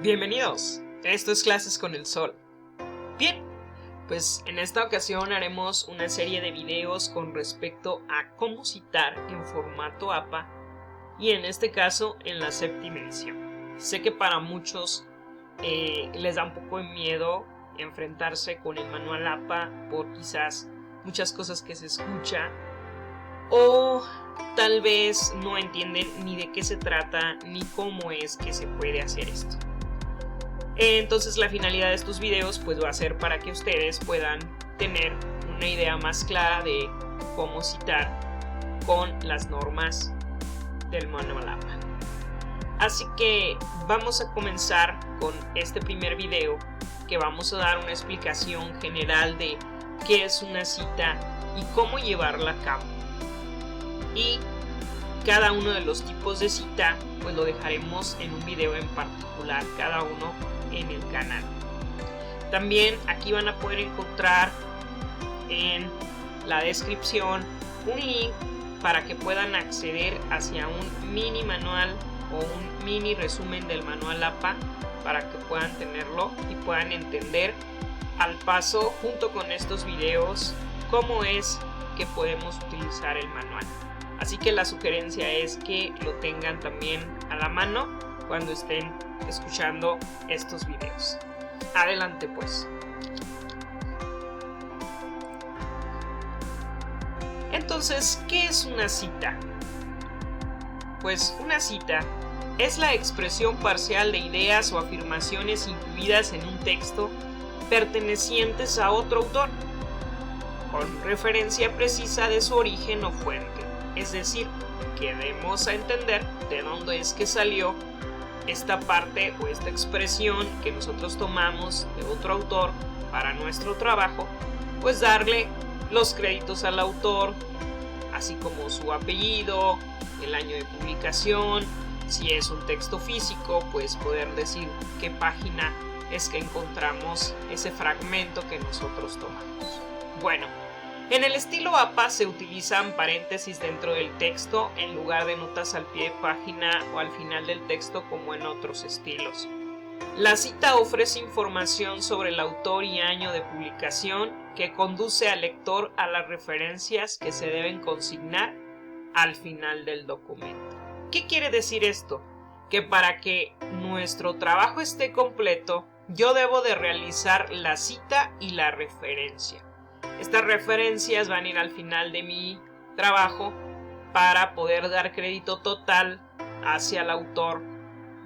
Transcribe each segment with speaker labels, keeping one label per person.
Speaker 1: Bienvenidos, esto es Clases con el Sol. Bien, pues en esta ocasión haremos una serie de videos con respecto a cómo citar en formato APA y en este caso en la séptima edición. Sé que para muchos les da un poco de miedo enfrentarse con el manual APA por quizás muchas cosas que se escucha o tal vez no entienden ni de qué se trata ni cómo es que se puede hacer esto. Entonces la finalidad de estos videos pues va a ser para que ustedes puedan tener una idea más clara de cómo citar con las normas del manual APA. Así que vamos a comenzar con este primer video, que vamos a dar una explicación general de qué es una cita y cómo llevarla a cabo. Y cada uno de los tipos de cita pues lo dejaremos en un video en particular, cada uno en el canal. También aquí van a poder encontrar en la descripción un link para que puedan acceder hacia un mini manual o un mini resumen del manual APA para que puedan tenerlo y puedan entender al paso junto con estos videos cómo es que podemos utilizar el manual. Así que la sugerencia es que lo tengan también a la mano cuando estén escuchando estos videos. Adelante pues. Entonces, ¿qué es una cita? Pues una cita es la expresión parcial de ideas o afirmaciones incluidas en un texto pertenecientes a otro autor, con referencia precisa de su origen o fuente. Es decir, que demos a entender de dónde es que salió esta parte o esta expresión que nosotros tomamos de otro autor para nuestro trabajo, pues darle los créditos al autor, así como su apellido, el año de publicación, si es un texto físico, pues poder decir qué página es que encontramos ese fragmento que nosotros tomamos. Bueno, en el estilo APA se utilizan paréntesis dentro del texto en lugar de notas al pie de página o al final del texto como en otros estilos. La cita ofrece información sobre el autor y año de publicación que conduce al lector a las referencias que se deben consignar al final del documento. ¿Qué quiere decir esto? Que para que nuestro trabajo esté completo, yo debo de realizar la cita y la referencia. Estas referencias van a ir al final de mi trabajo para poder dar crédito total hacia el autor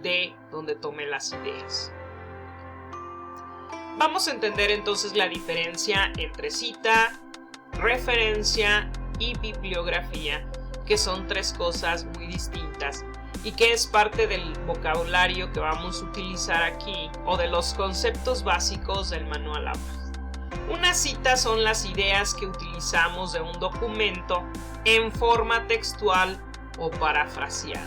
Speaker 1: de donde tomé las ideas. Vamos a entender entonces la diferencia entre cita, referencia y bibliografía, que son tres cosas muy distintas y que es parte del vocabulario que vamos a utilizar aquí o de los conceptos básicos del manual APA. Una cita son las ideas que utilizamos de un documento en forma textual o parafraseada.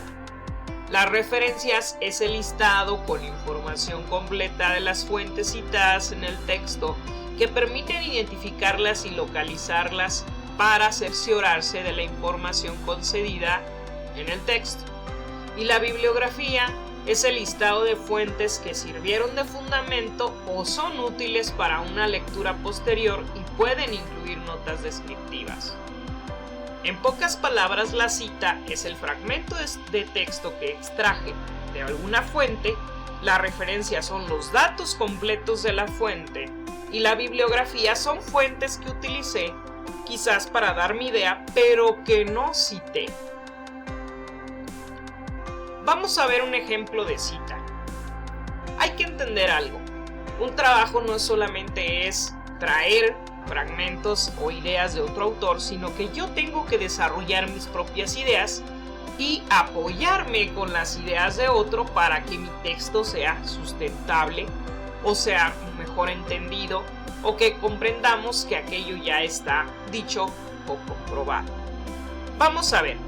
Speaker 1: Las referencias es el listado con información completa de las fuentes citadas en el texto que permiten identificarlas y localizarlas para cerciorarse de la información concedida en el texto. Y la bibliografía es el listado de fuentes que sirvieron de fundamento o son útiles para una lectura posterior y pueden incluir notas descriptivas. En pocas palabras, la cita es el fragmento de texto que extraje de alguna fuente, la referencia son los datos completos de la fuente y la bibliografía son fuentes que utilicé quizás para dar mi idea, pero que no cité. Vamos a ver un ejemplo de cita. Hay que entender algo. Un trabajo no solamente es traer fragmentos o ideas de otro autor, sino que yo tengo que desarrollar mis propias ideas y apoyarme con las ideas de otro para que mi texto sea sustentable o sea mejor entendido o que comprendamos que aquello ya está dicho o comprobado. Vamos a ver.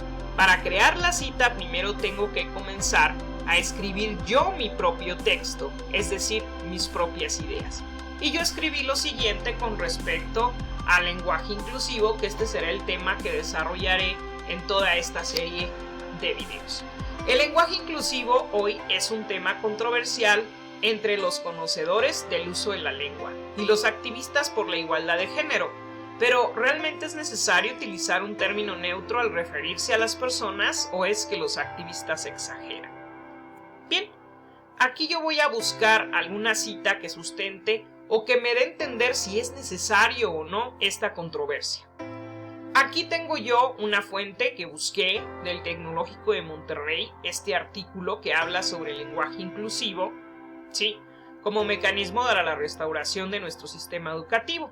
Speaker 1: Para crear la cita primero tengo que comenzar a escribir yo mi propio texto, es decir, mis propias ideas. Y yo escribí lo siguiente con respecto al lenguaje inclusivo, que este será el tema que desarrollaré en toda esta serie de videos. El lenguaje inclusivo hoy es un tema controversial entre los conocedores del uso de la lengua y los activistas por la igualdad de género. Pero, ¿realmente es necesario utilizar un término neutro al referirse a las personas o es que los activistas exageran? Bien, aquí yo voy a buscar alguna cita que sustente o que me dé a entender si es necesario o no esta controversia. Aquí tengo yo una fuente que busqué del Tecnológico de Monterrey, este artículo que habla sobre el lenguaje inclusivo, ¿sí?, como mecanismo para la restauración de nuestro sistema educativo.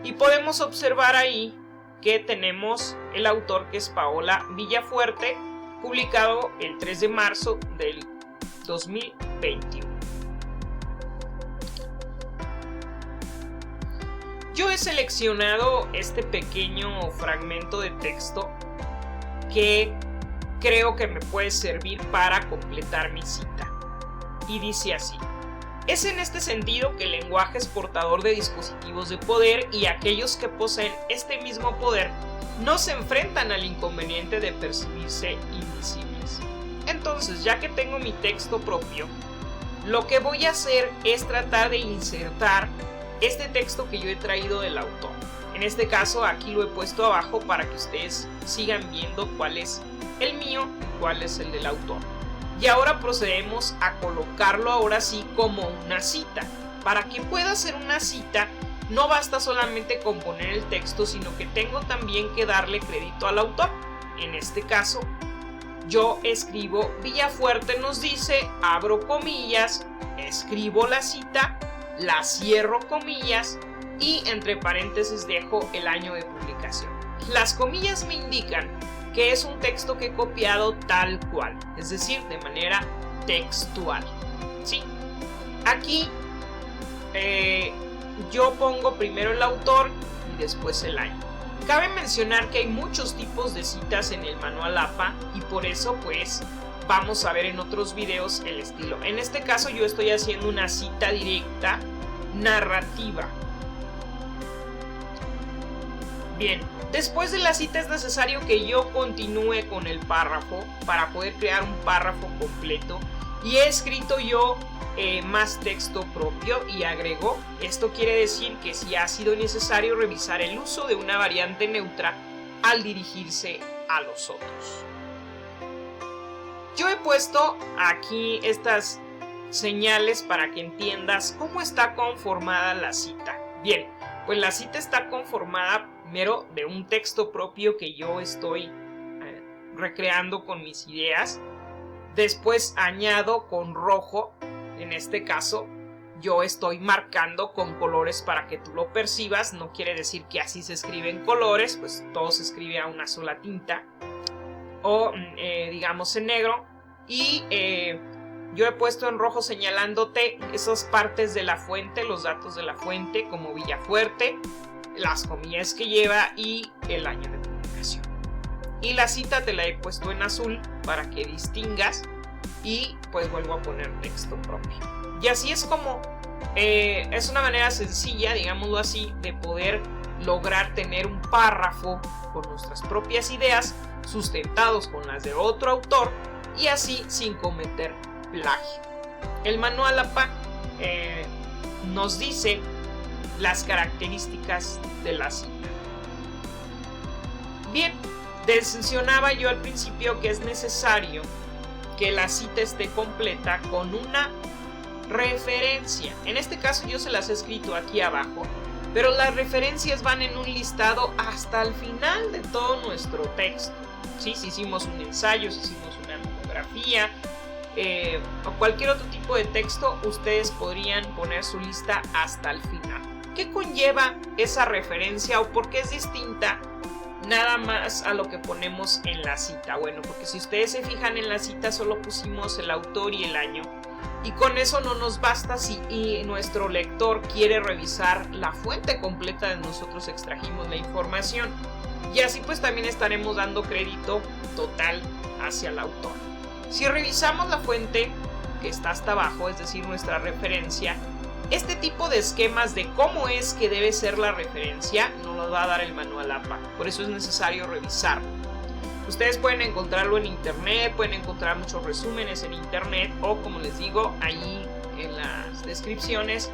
Speaker 1: Y podemos observar ahí que tenemos el autor, que es Paola Villafuerte, publicado el 3 de marzo del 2021. Yo he seleccionado este pequeño fragmento de texto que creo que me puede servir para completar mi cita. Y dice así: es en este sentido que el lenguaje es portador de dispositivos de poder y aquellos que poseen este mismo poder no se enfrentan al inconveniente de percibirse invisibles. Entonces, ya que tengo mi texto propio, lo que voy a hacer es tratar de insertar este texto que yo he traído del autor. En este caso, aquí lo he puesto abajo para que ustedes sigan viendo cuál es el mío y cuál es el del autor. Y ahora procedemos a colocarlo ahora sí como una cita. Para que pueda ser una cita, no basta solamente con poner el texto, sino que tengo también que darle crédito al autor. En este caso, yo escribo: Villafuerte nos dice, abro comillas, escribo la cita, la cierro comillas y entre paréntesis dejo el año de publicación. Las comillas me indican que es un texto que he copiado tal cual, es decir, de manera textual, ¿sí? Aquí yo pongo primero el autor y después el año. Cabe mencionar que hay muchos tipos de citas en el manual APA y por eso pues vamos a ver en otros videos el estilo. En este caso yo estoy haciendo una cita directa narrativa. Bien, después de la cita es necesario que yo continúe con el párrafo para poder crear un párrafo completo, y he escrito yo más texto propio y agrego. Esto quiere decir que si ha sido necesario revisar el uso de una variante neutra al dirigirse a los otros. Yo he puesto aquí estas señales para que entiendas cómo está conformada la cita. Bien, pues la cita está conformada primero de un texto propio que yo estoy recreando con mis ideas. Después añado con rojo, en este caso yo estoy marcando con colores para que tú lo percibas. No quiere decir que así se escribe en colores, pues todo se escribe a una sola tinta o digamos en negro. Y yo he puesto en rojo señalándote esas partes de la fuente, los datos de la fuente como Villafuerte, las comillas que lleva y el año de publicación. Y la cita te la he puesto en azul para que distingas, y pues vuelvo a poner texto propio. Y así es como es una manera sencilla, digámoslo así, de poder lograr tener un párrafo con nuestras propias ideas sustentados con las de otro autor y así sin cometer plagio. El manual APA nos dice las características de la cita. Bien, mencionaba yo al principio que es necesario que la cita esté completa con una referencia. En este caso yo se las he escrito aquí abajo, pero las referencias van en un listado hasta el final de todo nuestro texto. ¿Sí? Si hicimos un ensayo, si hicimos una monografía o cualquier otro tipo de texto, ustedes podrían poner su lista hasta el final. ¿Qué conlleva esa referencia o por qué es distinta nada más a lo que ponemos en la cita? Bueno, porque si ustedes se fijan en la cita solo pusimos el autor y el año, y con eso no nos basta si nuestro lector quiere revisar la fuente completa de nosotros extrajimos la información, y así pues también estaremos dando crédito total hacia el autor. Si revisamos la fuente que está hasta abajo, es decir, nuestra referencia, este tipo de esquemas de cómo es que debe ser la referencia nos lo va a dar el manual APA, por eso es necesario revisarlo. Ustedes pueden encontrarlo en internet, pueden encontrar muchos resúmenes en internet o, como les digo, ahí en las descripciones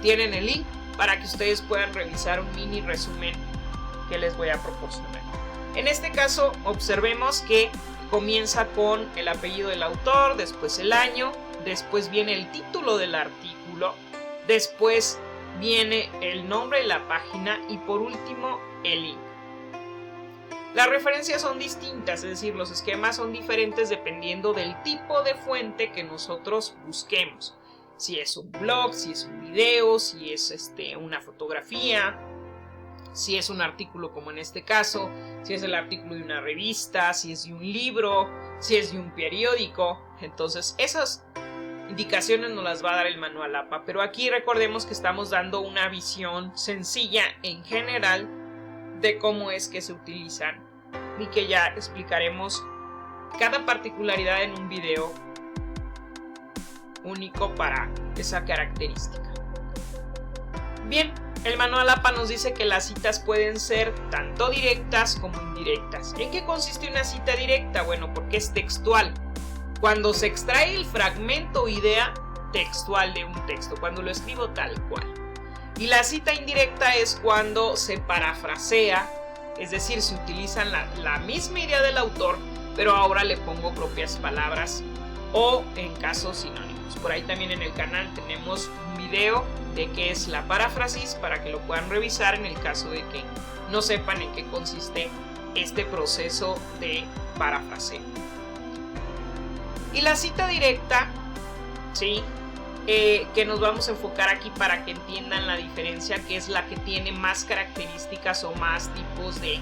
Speaker 1: tienen el link para que ustedes puedan revisar un mini resumen que les voy a proporcionar. En este caso, observemos que comienza con el apellido del autor, después el año, después viene el título del artículo, después viene el nombre de la página y por último el link. Las referencias son distintas, es decir, los esquemas son diferentes dependiendo del tipo de fuente que nosotros busquemos. Si es un blog, si es un video, si es una fotografía, si es un artículo como en este caso, si es el artículo de una revista, si es de un libro, si es de un periódico. Entonces esas indicaciones nos las va a dar el manual APA, pero aquí recordemos que estamos dando una visión sencilla en general de cómo es que se utilizan y que ya explicaremos cada particularidad en un video único para esa característica. Bien, el manual APA nos dice que las citas pueden ser tanto directas como indirectas. ¿En qué consiste una cita directa? Bueno, porque es textual. Cuando se extrae el fragmento o idea textual de un texto, cuando lo escribo tal cual. Y la cita indirecta es cuando se parafrasea, es decir, se utilizan la misma idea del autor, pero ahora le pongo propias palabras o en casos sinónimos. Por ahí también en el canal tenemos un video de qué es la paráfrasis para que lo puedan revisar en el caso de que no sepan en qué consiste este proceso de parafraseo. Y la cita directa, ¿sí? Que nos vamos a enfocar aquí para que entiendan la diferencia, que es la que tiene más características o más tipos de...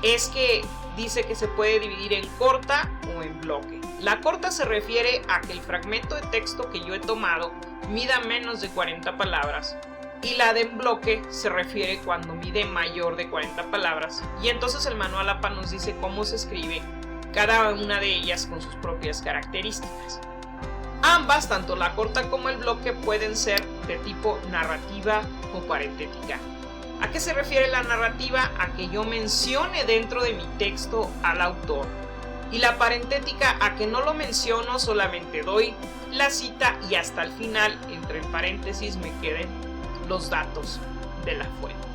Speaker 1: Es que dice que se puede dividir en corta o en bloque. La corta se refiere a que el fragmento de texto que yo he tomado mida menos de 40 palabras y la de en bloque se refiere cuando mide mayor de 40 palabras y entonces el manual APA nos dice cómo se escribe cada una de ellas con sus propias características. Ambas, tanto la corta como el bloque, pueden ser de tipo narrativa o parentética. ¿A qué se refiere la narrativa? A que yo mencione dentro de mi texto al autor. Y la parentética a que no lo menciono, solamente doy la cita y hasta el final, entre paréntesis, me queden los datos de la fuente.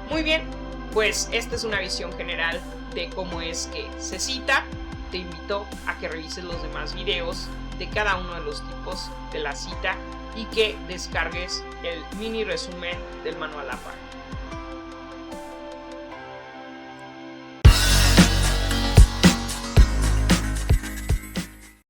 Speaker 1: Muy bien, pues esta es una visión general de cómo es que se cita. Te invito a que revises los demás videos de cada uno de los tipos de la cita y que descargues el mini resumen del manual APA.